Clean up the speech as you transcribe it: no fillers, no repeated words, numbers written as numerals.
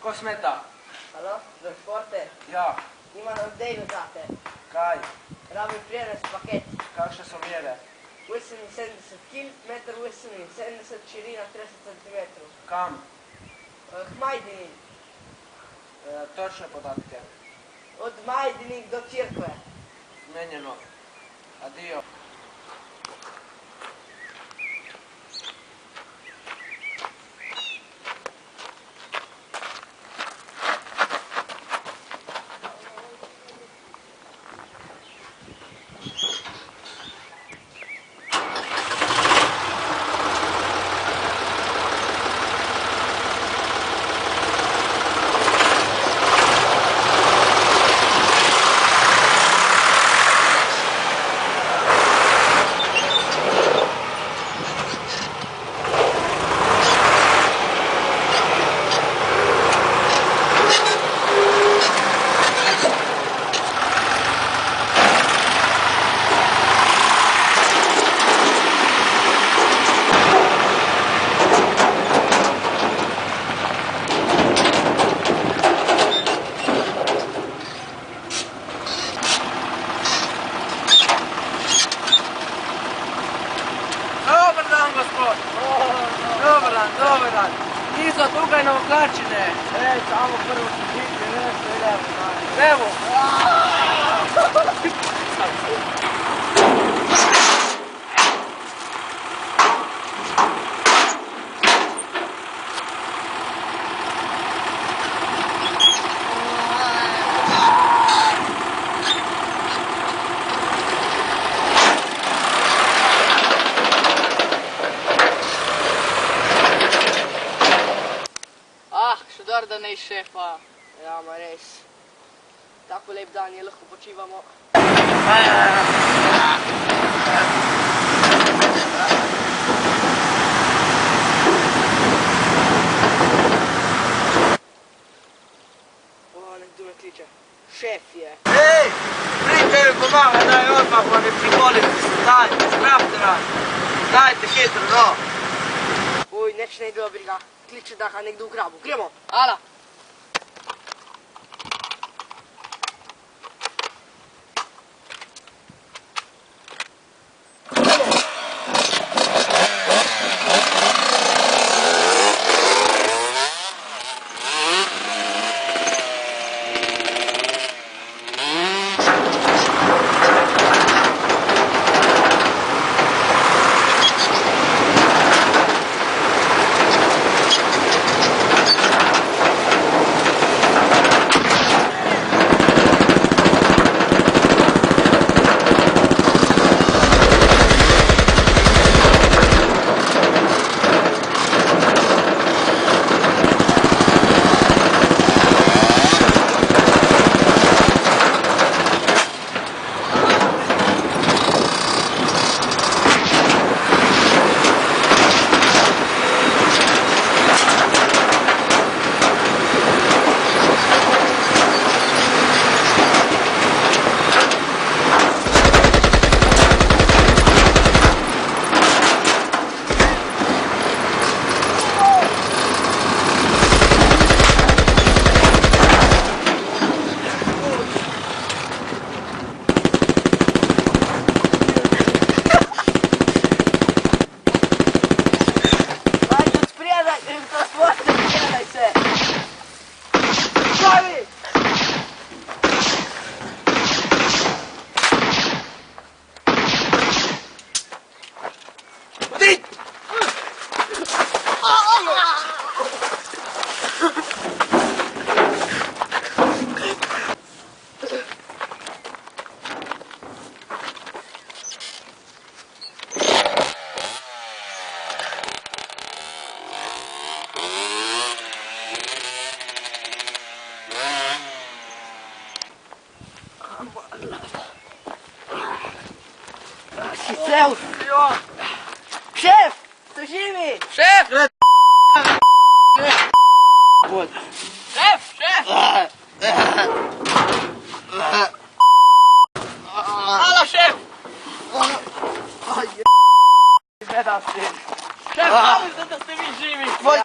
Ko smeta? Alo, za športe? Ja. Ima nam ideju za te. Kaj? Rabim prijenes paket. Kakšne so mjere? 78 kg, 1,78 m, širina 30 cm. Kam? Hmajdini. Točne podatke. Od Majdinih do Cirkve. Zmenjeno. Adio. Dobar dan. Niso tukaj Novoklačine. Samo prvo srediti, nešto idemo. Evo. Šudar, da ne iz šefa. Ja, ma res. Tako lep dan je, lahko počivamo. Nekdo me kliče. Šef je. Ej! Pričaj mi pomaga, daj odmah, pa mi prikolim. Daj, spravite nas. Dajte hitro, no. Uj, neč ne idela briga. Kliče da ga nekdo ugrabu. Gremo. Ala. Cel! Šef! So živi! Šef! Šef! Šef! Halo, šef! Gledam se. Šef, kako ste da ste vi živi? Tvoj